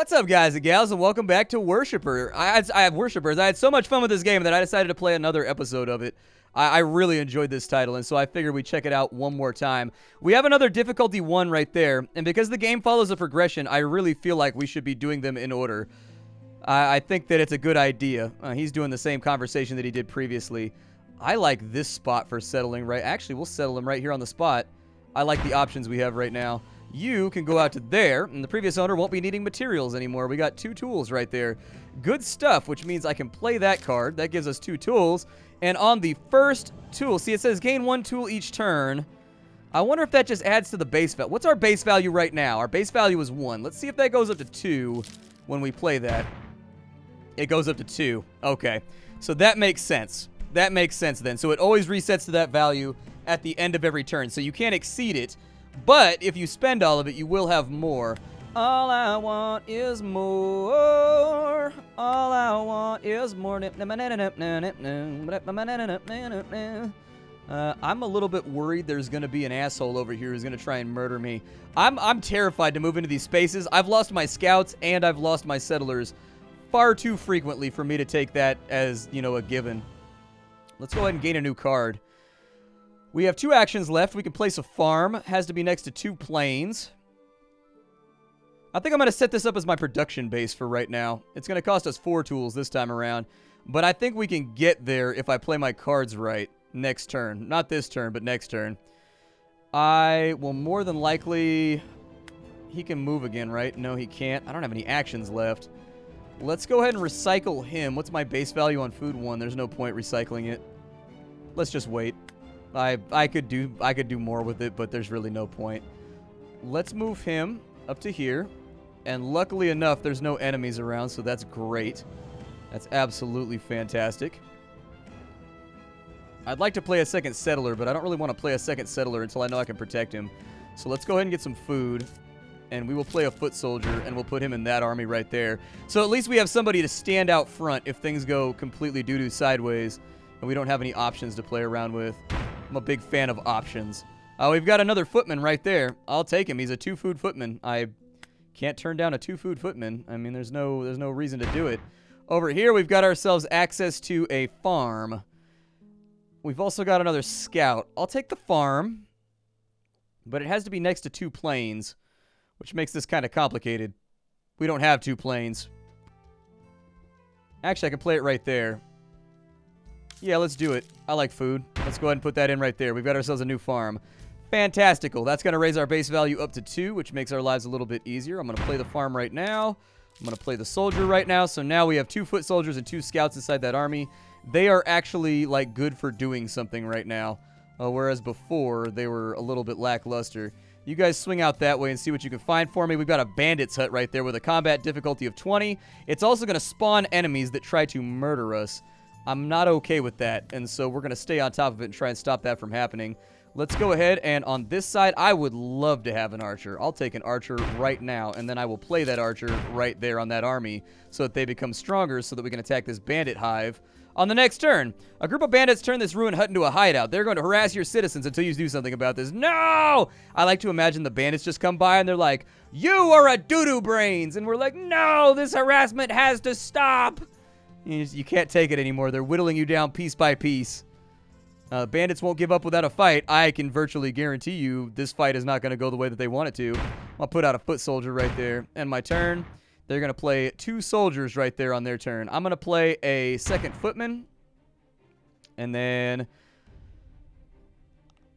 What's up, guys and gals, and welcome back to Worshipper. I have Worshippers. I had so much fun with this game that I decided to play another episode of it. I really enjoyed this title, and so I figured we'd check it out one more time. We have another difficulty 1 right there, and because the game follows a progression, I really feel like we should be doing them in order. I think that it's a good idea. He's doing the same conversation that he did previously. I like this spot for settling, right? Actually, we'll settle him right here on the spot. I like the options we have right now. You can go out to there, and the previous owner won't be needing materials anymore. We got 2 tools right there. Good stuff, which means I can play that card. That gives us 2 tools. And on the first tool, see, it says gain 1 tool each turn. I wonder if that just adds to the base value. What's our base value right now? Our base value is 1. Let's see if that goes up to 2 when we play that. It goes up to 2. Okay. So that makes sense. That makes sense then. So it always resets to that value at the end of every turn. So you can't exceed it. But if you spend all of it, you will have more. All I want is more. All I want is more. I'm a little bit worried there's going to be an asshole over here who's going to try and murder me. I'm terrified to move into these spaces. I've lost my scouts and I've lost my settlers far too frequently for me to take that as, you know, a given. Let's go ahead and gain a new card. We have 2 actions left. We can place a farm. Has to be next to 2 plains. I think I'm going to set this up as my production base for right now. It's going to cost us 4 tools this time around. But I think we can get there if I play my cards right next turn. Not this turn, but next turn. I will more than likely... He can move again, right? No, he can't. I don't have any actions left. Let's go ahead and recycle him. What's my base value on food 1? There's no point recycling it. Let's just wait. I could do more with it, but there's really no point. Let's move him up to here. And luckily enough, there's no enemies around, so that's great. That's absolutely fantastic. I'd like to play a second settler, but I don't really want to play a second settler until I know I can protect him. So let's go ahead and get some food. And we will play a foot soldier, and we'll put him in that army right there. So at least we have somebody to stand out front if things go completely doo-doo sideways, and we don't have any options to play around with. I'm a big fan of options. We've got another footman right there. I'll take him. He's a 2-food footman. I can't turn down a 2-food footman. I mean, there's no reason to do it. Over here, we've got ourselves access to a farm. We've also got another scout. I'll take the farm, but it has to be next to 2 plains, which makes this kind of complicated. We don't have 2 plains. Actually, I can play it right there. Yeah, let's do it. I like food. Let's go ahead and put that in right there. We've got ourselves a new farm. Fantastical. That's going to raise our base value up to 2, which makes our lives a little bit easier. I'm going to play the farm right now. I'm going to play the soldier right now. So now we have 2 foot soldiers and 2 scouts inside that army. They are actually, like, good for doing something right now. Whereas before, they were a little bit lackluster. You guys swing out that way and see what you can find for me. We've got a bandit's hut right there with a combat difficulty of 20. It's also going to spawn enemies that try to murder us. I'm not okay with that, and so we're going to stay on top of it and try and stop that from happening. Let's go ahead, and on this side, I would love to have an archer. I'll take an archer right now, and then I will play that archer right there on that army so that they become stronger so that we can attack this bandit hive. On the next turn, a group of bandits turn this ruined hut into a hideout. They're going to harass your citizens until you do something about this. No! I like to imagine the bandits just come by and they're like, "You are a doo-doo brains!" And we're like, "No, this harassment has to stop!" You can't take it anymore. They're whittling you down piece by piece. Bandits won't give up without a fight. I can virtually guarantee you this fight is not going to go the way that they want it to. I'll put out a foot soldier right there. And my turn. They're going to play 2 soldiers right there on their turn. I'm going to play a second footman. And then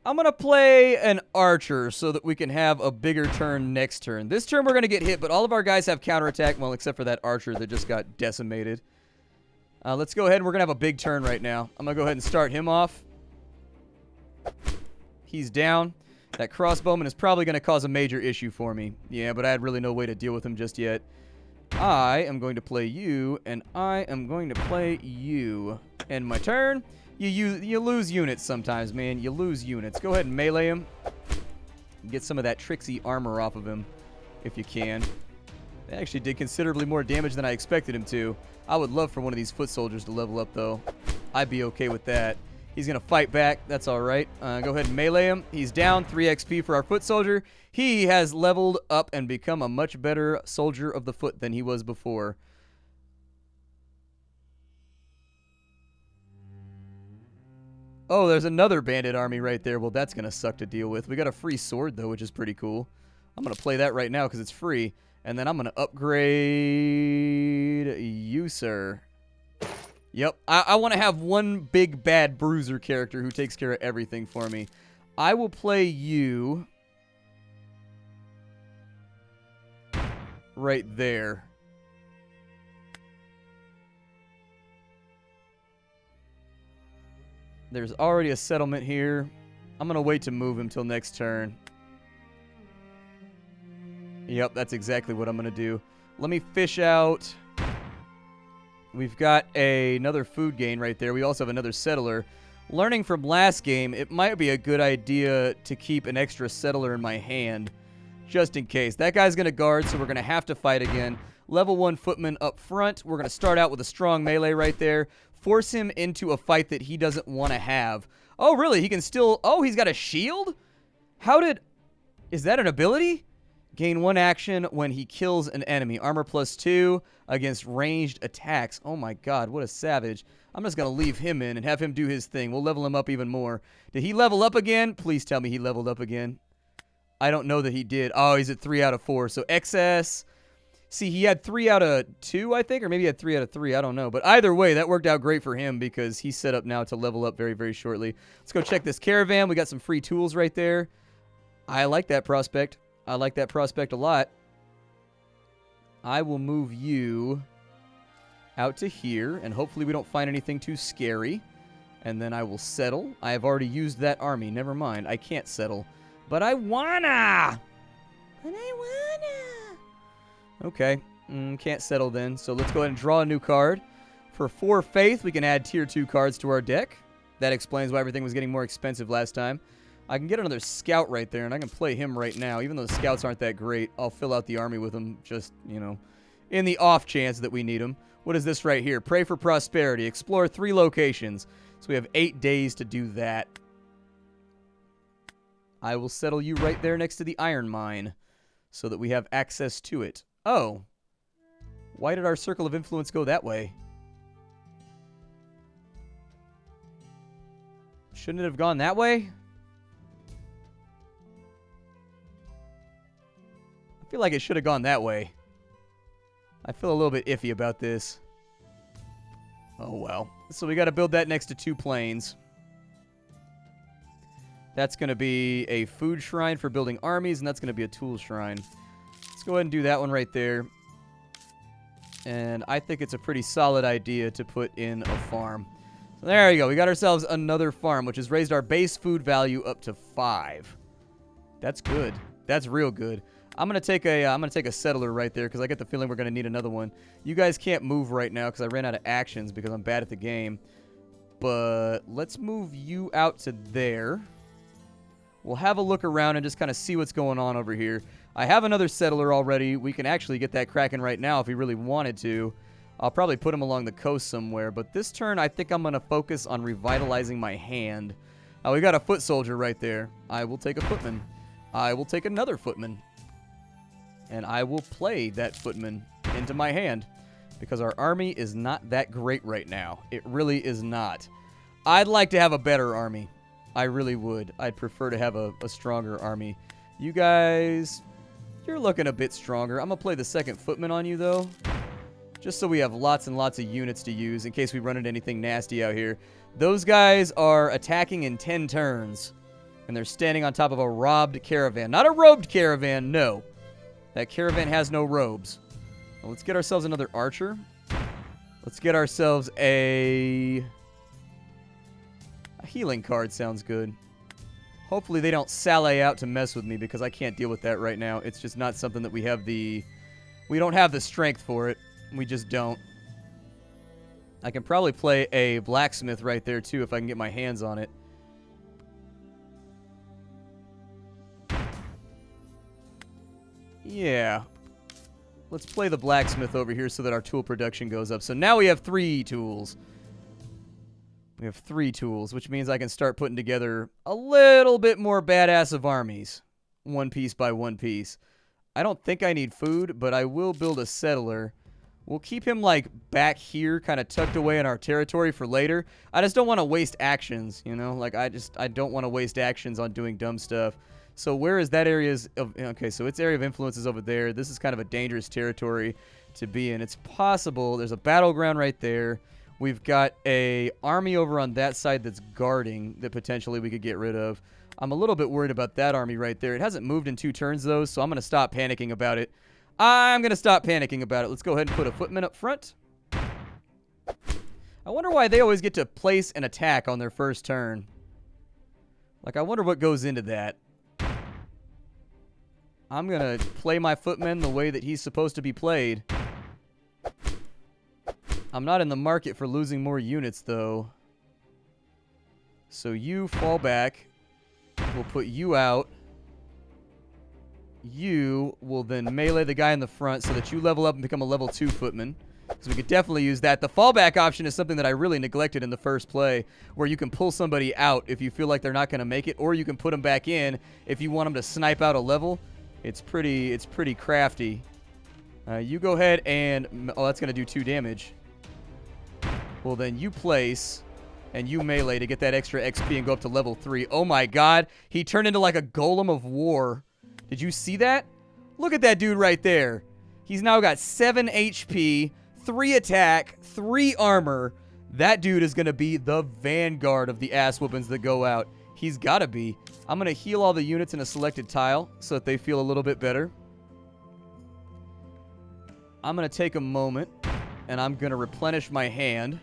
I'm going to play an archer so that we can have a bigger turn next turn. This turn we're going to get hit, but all of our guys have counterattack. Well, except for that archer that just got decimated. Let's go ahead and we're going to have a big turn right now. I'm going to go ahead and start him off. He's down. That crossbowman is probably going to cause a major issue for me. Yeah, but I had really no way to deal with him just yet. I am going to play you, and I am going to play you. And my turn. You lose units sometimes, man. You lose units. Go ahead and melee him. Get some of that tricksy armor off of him, if you can. They actually did considerably more damage than I expected him to. I would love for one of these foot soldiers to level up, though. I'd be okay with that. He's going to fight back. That's all right. Go ahead and melee him. He's down. 3 XP for our foot soldier. He has leveled up and become a much better soldier of the foot than he was before. Oh, there's another bandit army right there. Well, that's going to suck to deal with. We got a free sword, though, which is pretty cool. I'm going to play that right now because it's free. And then I'm going to upgrade you, sir. Yep. I want to have one big bad bruiser character who takes care of everything for me. I will play you right there. There's already a settlement here. I'm going to wait to move him till next turn. Yep, that's exactly what I'm going to do. Let me fish out. We've got another food gain right there. We also have another settler. Learning from last game, it might be a good idea to keep an extra settler in my hand, just in case. That guy's going to guard, so we're going to have to fight again. Level 1 footman up front. We're going to start out with a strong melee right there. Force him into a fight that he doesn't want to have. Oh, really? He can still... Oh, he's got a shield? How did... Is that an ability? Gain 1 action when he kills an enemy. Armor +2 against ranged attacks. Oh my god, what a savage. I'm just going to leave him in and have him do his thing. We'll level him up even more. Did he level up again? Please tell me he leveled up again. I don't know that he did. Oh, he's at 3 out of 4. So XS... See, he had 3 out of 2, I think, or maybe he had 3 out of 3. I don't know. But either way, that worked out great for him because he's set up now to level up very, very shortly. Let's go check this caravan. We got some free tools right there. I like that prospect. I like that prospect a lot. I will move you out to here, and hopefully we don't find anything too scary. And then I will settle. I have already used that army. Never mind. I can't settle. But I wanna! But I wanna! Okay, can't settle then. So let's go ahead and draw a new card. For 4 faith, we can add tier 2 cards to our deck. That explains why everything was getting more expensive last time. I can get another scout right there, and I can play him right now. Even though the scouts aren't that great, I'll fill out the army with them just, you know, in the off chance that we need them. What is this right here? Pray for prosperity. Explore 3 locations. So we have 8 days to do that. I will settle you right there next to the iron mine so that we have access to it. Oh. Why did our circle of influence go that way? Shouldn't it have gone that way? I feel like it should have gone that way. I feel a little bit iffy about this. Oh, well. So we got to build that next to 2 plains. That's going to be a food shrine for building armies, and that's going to be a tool shrine. Let's go ahead and do that one right there. And I think it's a pretty solid idea to put in a farm. So there you go. We got ourselves another farm, which has raised our base food value up to 5. That's good. That's real good. I'm gonna take a settler right there because I get the feeling we're gonna need another one. You guys can't move right now because I ran out of actions because I'm bad at the game. But let's move you out to there. We'll have a look around and just kind of see what's going on over here. I have another settler already. We can actually get that cracking right now if we really wanted to. I'll probably put him along the coast somewhere. But this turn, I think I'm going to focus on revitalizing my hand. We got a foot soldier right there. I will take a footman. I will take another footman. And I will play that footman into my hand. Because our army is not that great right now. It really is not. I'd like to have a better army. I really would. I'd prefer to have a stronger army. You guys, you're looking a bit stronger. I'm going to play the second footman on you, though. Just so we have lots and lots of units to use in case we run into anything nasty out here. Those guys are attacking in 10 turns. And they're standing on top of a robbed caravan. Not a robed caravan, no. That caravan has no robes. Well, let's get ourselves another archer. Let's get ourselves a healing card sounds good. Hopefully they don't sally out to mess with me because I can't deal with that right now. It's just not something that we have the... We don't have the strength for it. We just don't. I can probably play a blacksmith right there too if I can get my hands on it. Yeah. Let's play the blacksmith over here so that our tool production goes up. So now we have 3 tools. We have 3 tools, which means I can start putting together a little bit more badass of armies. One piece by one piece. I don't think I need food, but I will build a settler. We'll keep him, like, back here, kind of tucked away in our territory for later. I just don't want to waste actions, you know? Like, I don't want to waste actions on doing dumb stuff. So where is that area's of... Okay, so its area of influence is over there. This is kind of a dangerous territory to be in. It's possible. There's a battleground right there. We've got a army over on that side that's guarding that potentially we could get rid of. I'm a little bit worried about that army right there. It hasn't moved in 2 turns, though, so I'm going to stop panicking about it. I'm going to stop panicking about it. Let's go ahead and put a footman up front. I wonder why they always get to place an attack on their first turn. Like, I wonder what goes into that. I'm going to play my footman the way that he's supposed to be played. I'm not in the market for losing more units, though. So you fall back. We'll put you out. You will then melee the guy in the front so that you level up and become a level 2 footman. Because we could definitely use that. The fallback option is something that I really neglected in the first play, where you can pull somebody out if you feel like they're not going to make it, or you can put them back in if you want them to snipe out a level. It's pretty crafty. You go ahead and... Oh, that's going to do 2 damage. Well, then you place and you melee to get that extra XP and go up to level 3. Oh my god. He turned into like a golem of war. Did you see that? Look at that dude right there. He's now got 7 HP, 3 attack, 3 armor. That dude is going to be the vanguard of the ass whoopings that go out. He's got to be. I'm going to heal all the units in a selected tile so that they feel a little bit better. I'm going to take a moment and I'm going to replenish my hand.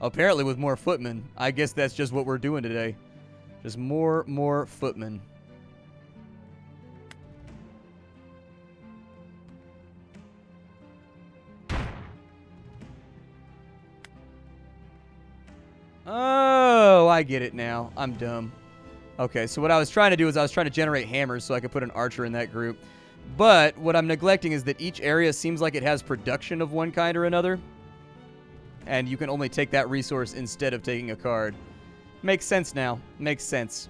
Apparently with more footmen. I guess that's just what we're doing today. Just more footmen. Oh, I get it now. I'm dumb. Okay, so what I was trying to do is I was trying to generate hammers so I could put an archer in that group. But what I'm neglecting is that each area seems like it has production of one kind or another. And you can only take that resource instead of taking a card. Makes sense now. Makes sense.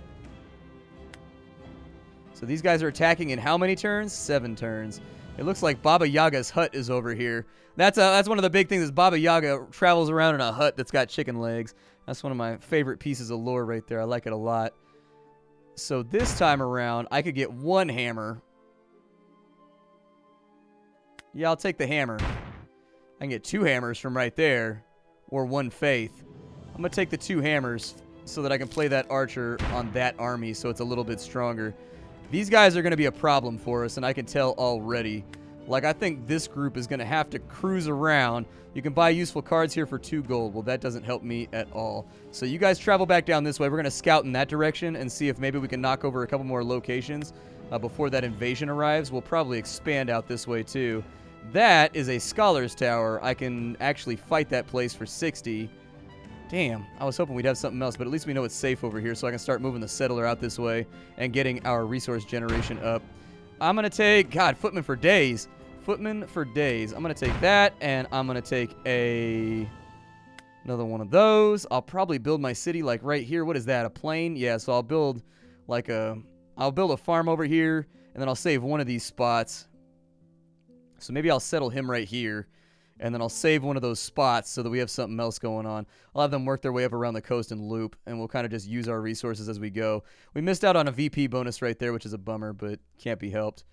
So these guys are attacking in how many turns? 7 turns. It looks like Baba Yaga's hut is over here. That's one of the big things is Baba Yaga travels around in a hut that's got chicken legs. That's one of my favorite pieces of lore right there. I like it a lot. So this time around, I could get 1 hammer. Yeah, I'll take the hammer. I can get 2 hammers from right there. Or 1 faith. I'm going to take the 2 hammers so that I can play that archer on that army so it's a little bit stronger. These guys are going to be a problem for us, and I can tell already. Like, I think this group is going to have to cruise around. You can buy useful cards here for 2 gold. Well, that doesn't help me at all. So you guys travel back down this way. We're going to scout in that direction and see if maybe we can knock over a couple more locations before that invasion arrives. We'll probably expand out this way, too. That is a Scholar's Tower. I can actually fight that place for 60. Damn, I was hoping we'd have something else, but at least we know it's safe over here, so I can start moving the settler out this way and getting our resource generation up. I'm going to take... God, footman for days. Footman for days. I'm going to take that, and I'm going to take another one of those. I'll probably build my city, like, right here. What is that, a plain? Yeah, so I'll build, like, I'll build a farm over here, and then I'll save one of these spots. So maybe I'll settle him right here, and then I'll save one of those spots so that we have something else going on. I'll have them work their way up around the coast and loop, and we'll kind of just use our resources as we go. We missed out on a VP bonus right there, which is a bummer, but can't be helped.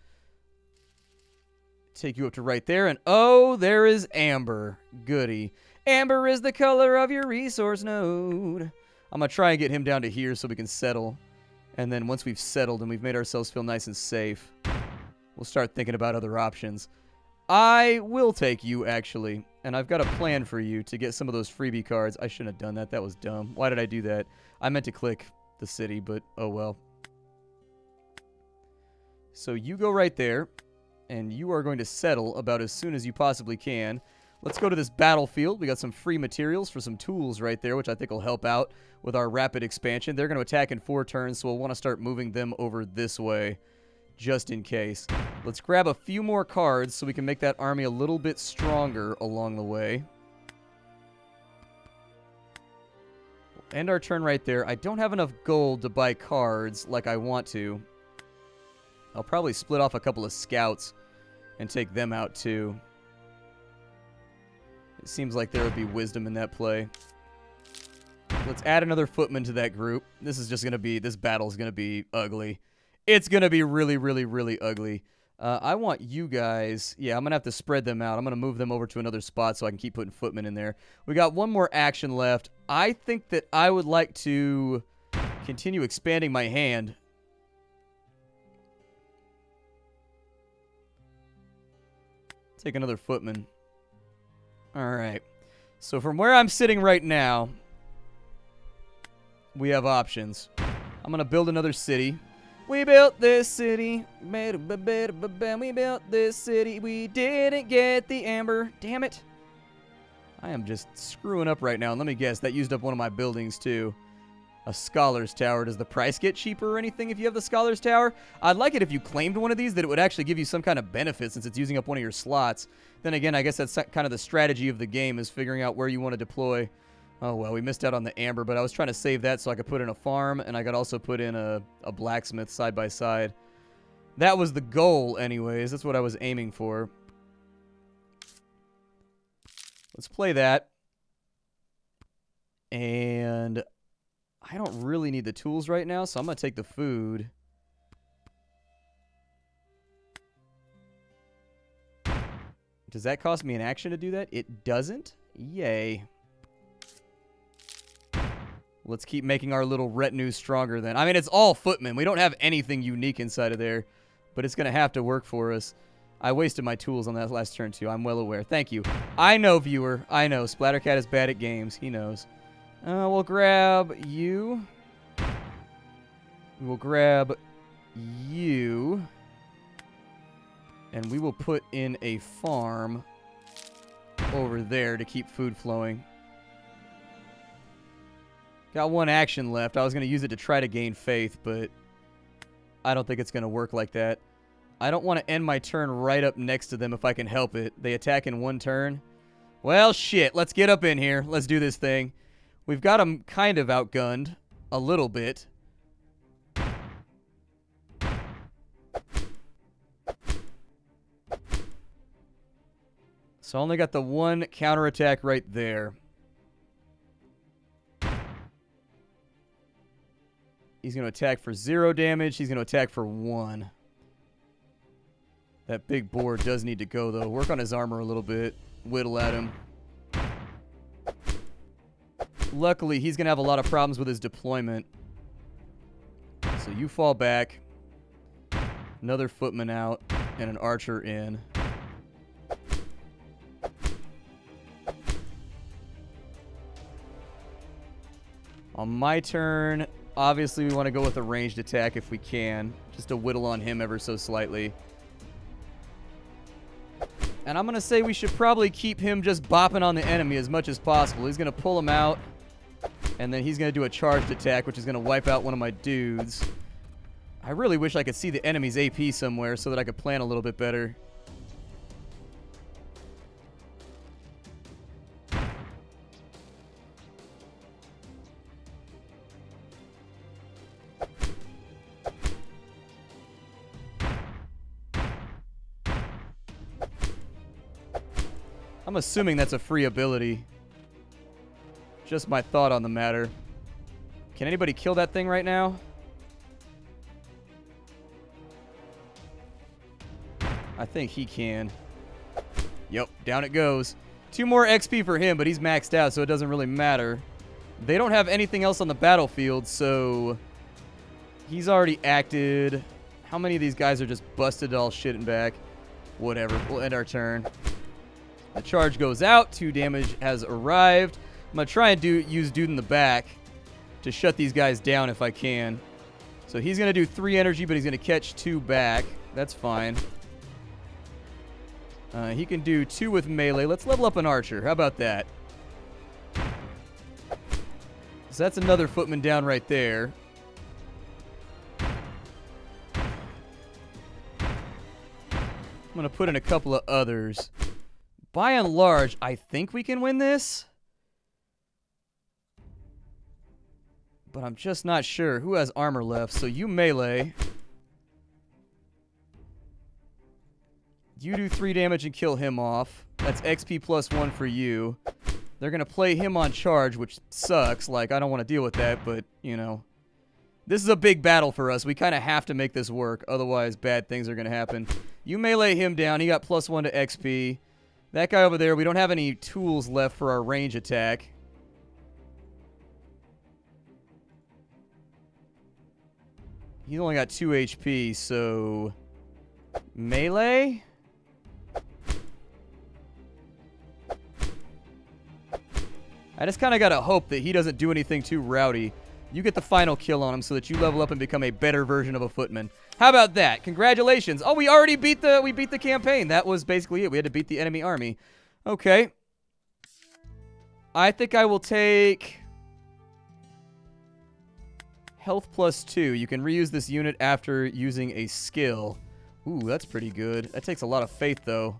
Take you up to right there, and oh, there is Amber. Goody. Amber is the color of your resource node. I'm going to try and get him down to here so we can settle. And then once we've settled and we've made ourselves feel nice and safe, we'll start thinking about other options. I will take you, actually, and I've got a plan for you to get some of those freebie cards. I shouldn't have done that. That was dumb. Why did I do that? I meant to click the city, but oh well. So you go right there, and you are going to settle about as soon as you possibly can. Let's go to this battlefield. We got some free materials for some tools right there, which I think will help out with our rapid expansion. They're going to attack in 4 turns, so we'll want to start moving them over this way, just in case. Let's grab a few more cards so we can make that army a little bit stronger along the way. end our turn right there. I don't have enough gold to buy cards like I want to. I'll probably split off a couple of scouts and take them out too. It seems like there would be wisdom in that play. Let's add another footman to that group. This is just going to be, this battle's going to be ugly. It's going to be really, really, really ugly. I want you guys, yeah, I'm going to have to spread them out. I'm going to move them over to another spot so I can keep putting footmen in there. We got one more action left. I think that I would like to continue expanding my hand. Take another footman. All right. So from where I'm sitting right now, we have options. I'm going to build another city. We built this city. We built this city. We didn't get the amber. Damn it. I am just screwing up right now. And let me guess, that used up one of my buildings too. A Scholar's Tower. Does the price get cheaper or anything if you have the Scholar's Tower? I'd like it if you claimed one of these, that it would actually give you some kind of benefit since it's using up one of your slots. Then again, I guess that's kind of the strategy of the game, is figuring out where you want to deploy. Oh, well, we missed out on the amber, but I was trying to save that so I could put in a farm, and I could also put in a blacksmith side by side. That was the goal anyways. That's what I was aiming for. Let's play that. And I don't really need the tools right now, so I'm going to take the food. Does that cost me an action to do that? It doesn't? Yay. Let's keep making our little retinue stronger then. I mean, it's all footmen. We don't have anything unique inside of there, but it's going to have to work for us. I wasted my tools on that last turn, too. I'm well aware. Thank you. I know, viewer. I know. Splattercat is bad at games. He knows. We'll grab you. We'll grab you. And we will put in a farm over there to keep food flowing. Got one action left. I was going to use it to try to gain faith, but I don't think it's going to work like that. I don't want to end my turn right up next to them if I can help it. They attack in one turn. Well, shit. Let's get up in here. Let's do this thing. We've got them kind of outgunned. A little bit. So I only got the one counterattack right there. He's going to attack for 0 damage. He's going to attack for 1. That big boar does need to go, though. Work on his armor a little bit. Whittle at him. Luckily, he's going to have a lot of problems with his deployment. So you fall back. Another footman out. And an archer in. On my turn, obviously we want to go with a ranged attack if we can. Just to whittle on him ever so slightly. And I'm going to say we should probably keep him just bopping on the enemy as much as possible. He's going to pull him out. And then he's going to do a charged attack, which is going to wipe out one of my dudes. I really wish I could see the enemy's AP somewhere so that I could plan a little bit better. I'm assuming that's a free ability. Just my thought on the matter. Can anybody kill that thing right now? I think he can. Yep, down it goes. 2 more XP for him, but he's maxed out, so it doesn't really matter. They don't have anything else on the battlefield, so he's already acted. How many of these guys are just busted all shit and back? Whatever, we'll end our turn. The charge goes out. 2 damage has arrived. I'm going to try and use dude in the back to shut these guys down if I can. So he's going to do 3 energy, but he's going to catch 2 back. That's fine. He can do 2 with melee. Let's level up an archer. How about that? So that's another footman down right there. I'm going to put in a couple of others. By and large, I think we can win this. But I'm just not sure. Who has armor left? So you melee. You do 3 damage and kill him off. That's XP plus 1 for you. They're going to play him on charge, which sucks. Like, I don't want to deal with that, but, you know. This is a big battle for us. We kind of have to make this work. Otherwise, bad things are going to happen. You melee him down. He got plus 1 to XP. That guy over there, we don't have any tools left for our range attack. He's only got 2 HP, so... melee? I just kind of got to hope that he doesn't do anything too rowdy. You get the final kill on him so that you level up and become a better version of a footman. How about that? Congratulations. Oh, we already beat the campaign. That was basically it. We had to beat the enemy army. Okay. I think I will take health plus 2. You can reuse this unit after using a skill. Ooh, that's pretty good. That takes a lot of faith, though.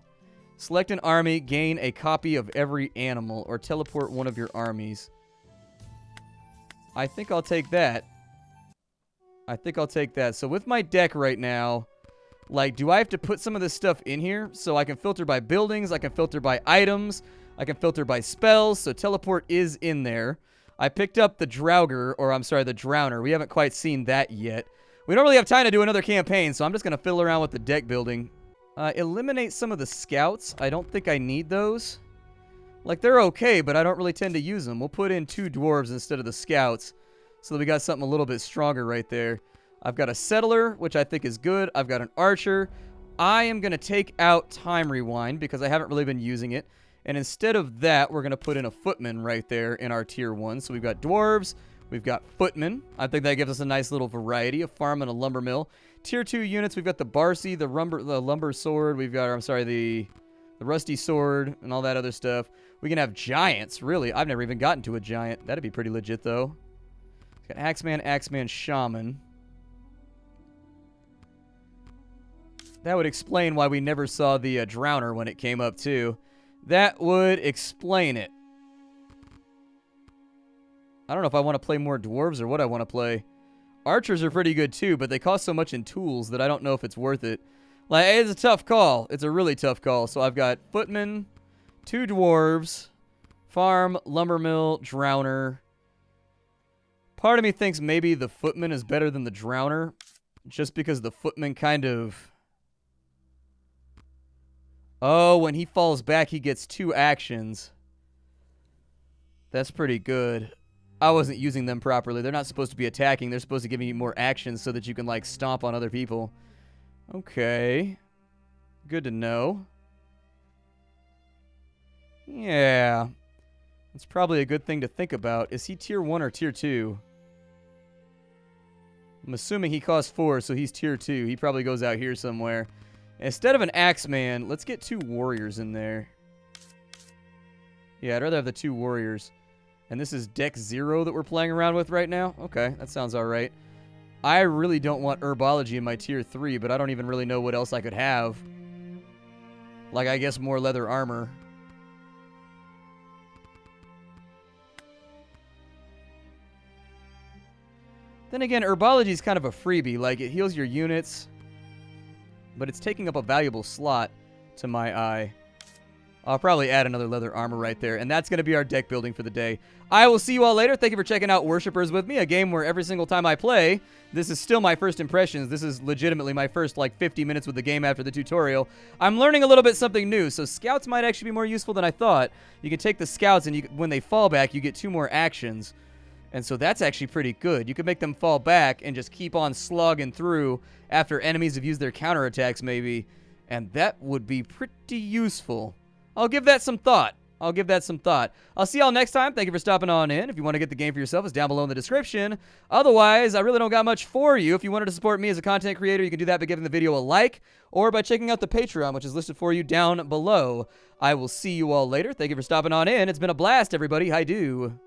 Select an army, gain a copy of every animal, or teleport one of your armies. I think I'll take that. I think I'll take that. So with my deck right now, like, do I have to put some of this stuff in here? So I can filter by buildings, I can filter by items, I can filter by spells, so teleport is in there. I picked up the Draugr, or I'm sorry, the Drowner. We haven't quite seen that yet. We don't really have time to do another campaign, so I'm just going to fiddle around with the deck building. Eliminate some of the scouts. I don't think I need those. Like, they're okay, but I don't really tend to use them. We'll put in 2 dwarves instead of the scouts so that we got something a little bit stronger right there. I've got a settler, which I think is good. I've got an archer. I am going to take out time rewind because I haven't really been using it. And instead of that, we're going to put in a footman right there in our tier 1. So we've got dwarves. We've got footmen. I think that gives us a nice little variety, a farm and a lumber mill. Tier 2 units, we've got the Barcy, the lumber sword. We've got, the rusty sword and all that other stuff. We can have giants, really. I've never even gotten to a giant. That'd be pretty legit, though. We've got Axeman, Shaman. That would explain why we never saw the Drowner when it came up, too. That would explain it. I don't know if I want to play more dwarves or what I want to play. Archers are pretty good too, but they cost so much in tools that I don't know if it's worth it. Like, it's a tough call. It's a really tough call. So I've got footmen, 2 dwarves, farm, lumber mill, drowner. Part of me thinks maybe the footman is better than the drowner, just because the footman kind of... Oh, when he falls back, he gets 2 actions. That's pretty good. I wasn't using them properly. They're not supposed to be attacking. They're supposed to give you more actions so that you can, like, stomp on other people. Okay. Good to know. Yeah. That's probably a good thing to think about. Is he tier 1 or tier 2? I'm assuming he costs 4, so he's tier 2. He probably goes out here somewhere. Instead of an Axeman, let's get 2 warriors in there. Yeah, I'd rather have the 2 warriors. And this is deck 0 that we're playing around with right now? Okay, that sounds alright. I really don't want herbology in my tier 3, but I don't even really know what else I could have. Like, I guess more leather armor. Then again, herbology is kind of a freebie. Like, it heals your units, but it's taking up a valuable slot to my eye. I'll probably add another leather armor right there, and that's going to be our deck building for the day. I will see you all later. Thank you for checking out Worshippers with me, a game where every single time I play, this is still my first impressions. This is legitimately my first, like, 50 minutes with the game after the tutorial. I'm learning a little bit something new, so scouts might actually be more useful than I thought. You can take the scouts, and when they fall back, you get 2 more actions. And so that's actually pretty good. You can make them fall back and just keep on slogging through after enemies have used their counterattacks, maybe. And that would be pretty useful. I'll give that some thought. I'll see y'all next time. Thank you for stopping on in. If you want to get the game for yourself, it's down below in the description. Otherwise, I really don't got much for you. If you wanted to support me as a content creator, you can do that by giving the video a like or by checking out the Patreon, which is listed for you down below. I will see you all later. Thank you for stopping on in. It's been a blast, everybody. Hi-do.